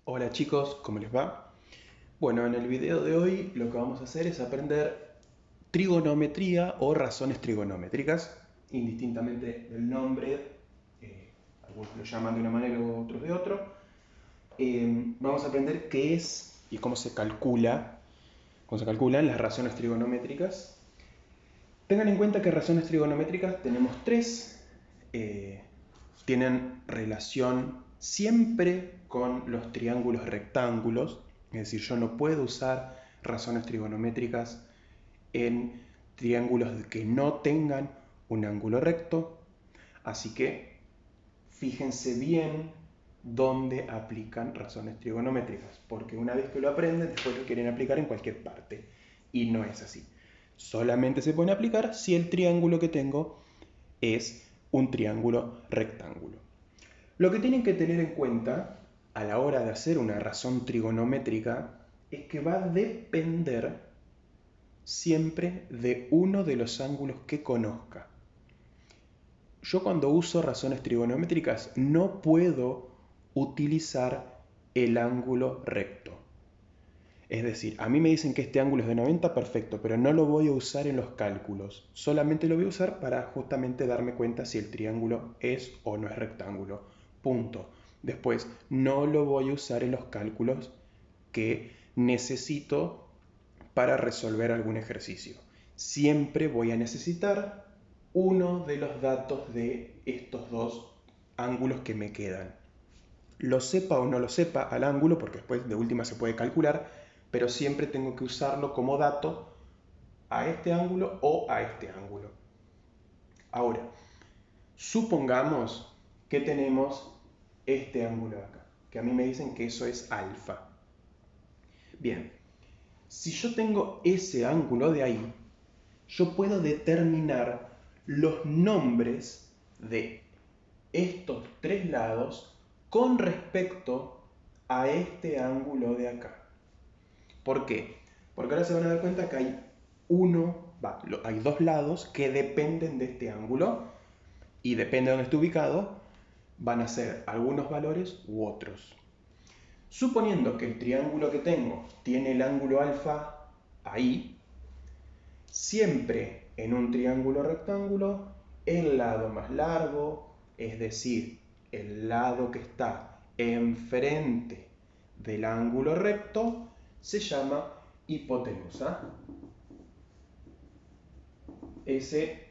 Hola chicos, ¿cómo les va? Bueno, en el video de hoy lo que vamos a hacer es aprender trigonometría o razones trigonométricas, indistintamente del nombre, algunos lo llaman de una manera u otros de otro. Vamos a aprender qué es y cómo se calculan las razones trigonométricas. Tengan en cuenta que razones trigonométricas tenemos tres, eh, tienen relación siempre con los triángulos rectángulos, es decir, yo no puedo usar razones trigonométricas en triángulos que no tengan un ángulo recto, así que fíjense bien dónde aplican razones trigonométricas, porque una vez que lo aprenden, después lo quieren aplicar en cualquier parte, y no es así. Solamente se pueden aplicar si el triángulo que tengo es un triángulo rectángulo. Lo que tienen que tener en cuenta a la hora de hacer una razón trigonométrica es que va a depender siempre de uno de los ángulos que conozca. Yo cuando uso razones trigonométricas no puedo utilizar el ángulo recto. Es decir, a mí me dicen que este ángulo es de 90, perfecto, pero no lo voy a usar en los cálculos. Solamente lo voy a usar para justamente darme cuenta si el triángulo es o no es rectángulo. Punto. Después, no lo voy a usar en los cálculos que necesito para resolver algún ejercicio. Siempre voy a necesitar uno de los datos de estos dos ángulos que me quedan. Lo sepa o no lo sepa al ángulo, porque después de última se puede calcular, pero siempre tengo que usarlo como dato a este ángulo o a este ángulo. Ahora, supongamos que tenemos este ángulo de acá, que a mí me dicen que eso es alfa. Bien, si yo tengo ese ángulo de ahí, yo puedo determinar los nombres de estos tres lados con respecto a este ángulo de acá. ¿Por qué? Porque ahora se van a dar cuenta que hay dos lados que dependen de este ángulo y depende de dónde esté ubicado, van a ser algunos valores u otros. Suponiendo que el triángulo que tengo tiene el ángulo alfa ahí, siempre en un triángulo rectángulo, el lado más largo, es decir, el lado que está enfrente del ángulo recto, se llama hipotenusa. Ese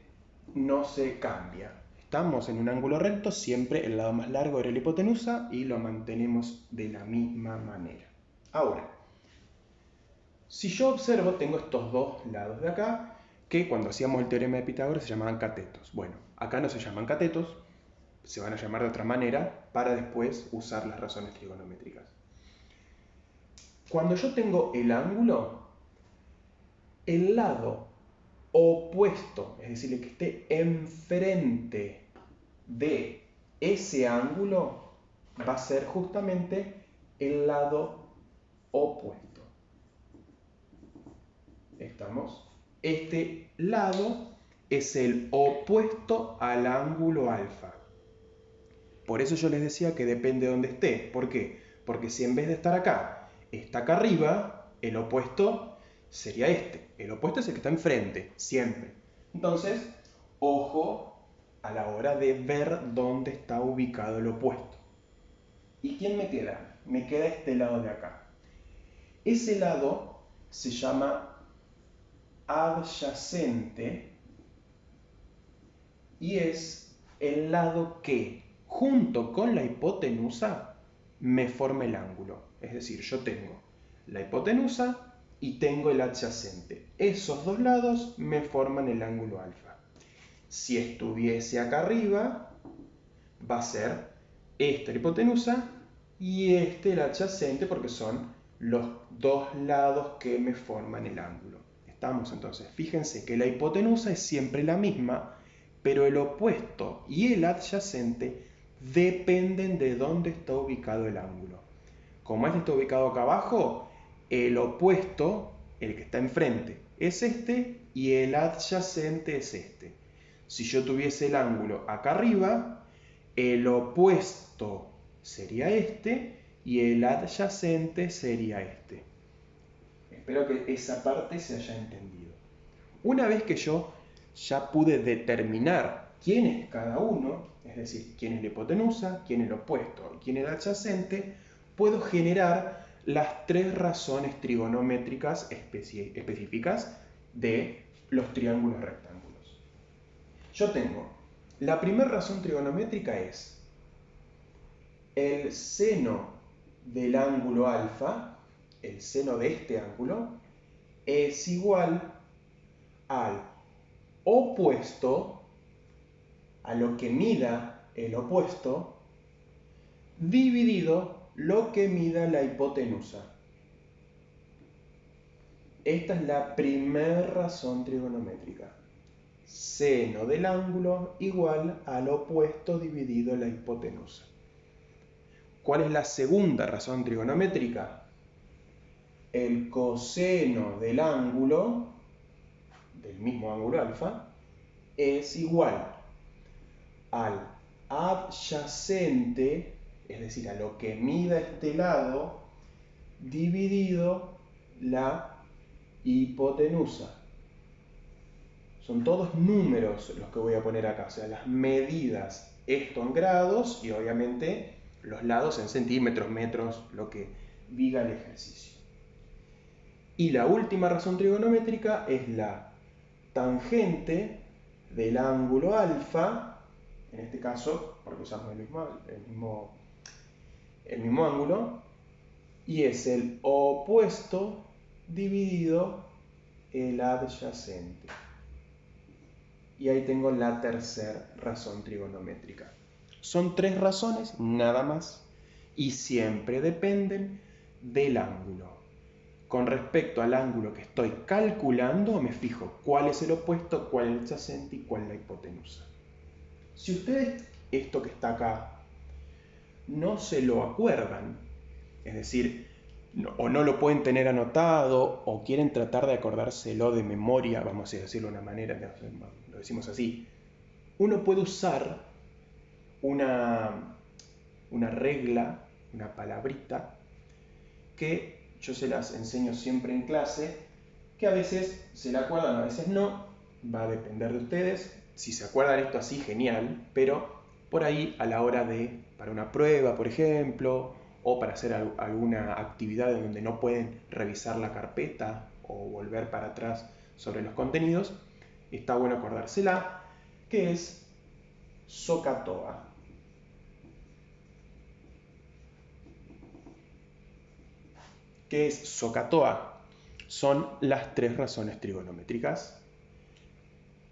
no se cambia. Estamos en un ángulo recto, siempre el lado más largo era la hipotenusa y lo mantenemos de la misma manera. Ahora, si yo observo, tengo estos dos lados de acá, que cuando hacíamos el teorema de Pitágoras se llamaban catetos. Bueno, acá no se llaman catetos, se van a llamar de otra manera para después usar las razones trigonométricas. Cuando yo tengo el ángulo, el lado opuesto, es decir, el que esté enfrente de ese ángulo, va a ser justamente el lado opuesto. ¿Estamos? Este lado es el opuesto al ángulo alfa. Por eso yo les decía que depende de dónde esté. ¿Por qué? Porque si en vez de estar acá, está acá arriba, el opuesto sería este. El opuesto es el que está enfrente, siempre. Entonces, ojo a la hora de ver dónde está ubicado el opuesto. ¿Y quién me queda? Me queda este lado de acá. Ese lado se llama adyacente y es el lado que, junto con la hipotenusa, me forma el ángulo. Es decir, yo tengo la hipotenusa y tengo el adyacente. Esos dos lados me forman el ángulo alfa. Si estuviese acá arriba, va a ser esta la hipotenusa y este el adyacente, porque son los dos lados que me forman el ángulo. Estamos entonces, fíjense que la hipotenusa es siempre la misma, pero el opuesto y el adyacente dependen de dónde está ubicado el ángulo. Como este está ubicado acá abajo, el opuesto, el que está enfrente, es este y el adyacente es este. Si yo tuviese el ángulo acá arriba, el opuesto sería este y el adyacente sería este. Espero que esa parte se haya entendido. Una vez que yo ya pude determinar quién es cada uno, es decir, quién es la hipotenusa, quién es el opuesto y quién es el adyacente, puedo generar las tres razones trigonométricas específicas de los triángulos rectángulos. Yo tengo, la primera razón trigonométrica es el seno del ángulo alfa, el seno de este ángulo, es igual al opuesto, a lo que mida el opuesto, dividido lo que mida la hipotenusa. Esta es la primera razón trigonométrica. Seno del ángulo igual al opuesto dividido la hipotenusa. ¿Cuál es la segunda razón trigonométrica? El coseno del ángulo, del mismo ángulo alfa, es igual al adyacente, es decir, a lo que mida este lado, dividido la hipotenusa. Son todos números los que voy a poner acá, o sea, las medidas, esto en grados y obviamente los lados en centímetros, metros, lo que diga el ejercicio. Y la última razón trigonométrica es la tangente del ángulo alfa, en este caso, porque usamos el mismo ángulo, y es el opuesto dividido el adyacente. Y ahí tengo la tercera razón trigonométrica. Son tres razones, nada más, y siempre dependen del ángulo. Con respecto al ángulo que estoy calculando, me fijo cuál es el opuesto, cuál es el adyacente y cuál es la hipotenusa. Si ustedes esto que está acá no se lo acuerdan, es decir, o no lo pueden tener anotado, o quieren tratar de acordárselo de memoria, vamos a decirlo de una manera, lo decimos así, uno puede usar una regla, una palabrita, que yo se las enseño siempre en clase, que a veces se la acuerdan, a veces no, va a depender de ustedes. Si se acuerdan esto así, genial, pero por ahí a la hora de, para una prueba, por ejemplo, o para hacer alguna actividad en donde no pueden revisar la carpeta o volver para atrás sobre los contenidos, está bueno acordársela, que es SOHCAHTOA. ¿Qué es SOHCAHTOA? Son las tres razones trigonométricas.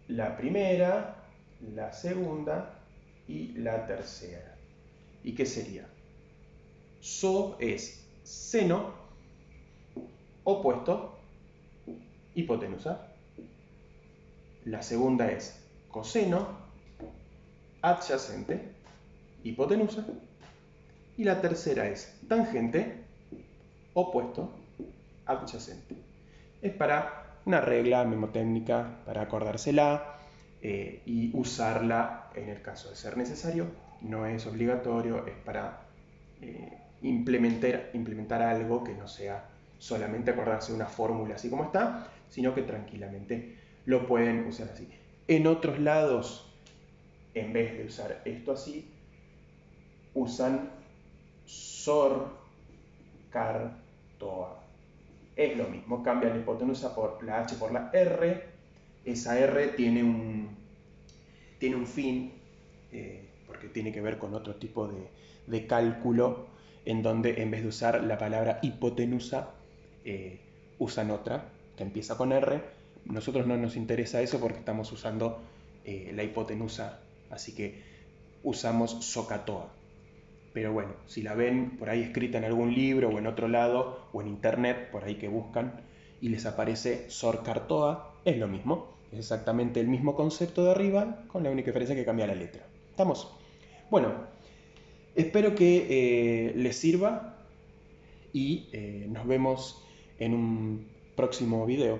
La primera, la segunda y la tercera. ¿Y qué sería? So es seno, opuesto, hipotenusa. La segunda es coseno, adyacente, hipotenusa. Y la tercera es tangente, opuesto, adyacente. Es para una regla mnemotécnica, para acordársela y usarla en el caso de ser necesario. No es obligatorio, es para implementar algo que no sea solamente acordarse de una fórmula así como está, sino que tranquilamente lo pueden usar así. En otros lados, en vez de usar esto así, usan SOHCAHTOA. Es lo mismo, cambian la hipotenusa por la H por la R. Esa R tiene un fin, porque tiene que ver con otro tipo de cálculo, en donde en vez de usar la palabra hipotenusa, usan otra que empieza con R. Nosotros no nos interesa eso porque estamos usando la hipotenusa, así que usamos SOHCAHTOA. Pero bueno, si la ven por ahí escrita en algún libro o en otro lado o en internet, por ahí que buscan y les aparece SOHCAHTOA, es lo mismo. Es exactamente el mismo concepto de arriba, con la única diferencia que cambia la letra. ¿Estamos? Bueno, espero que les sirva y nos vemos en un próximo video.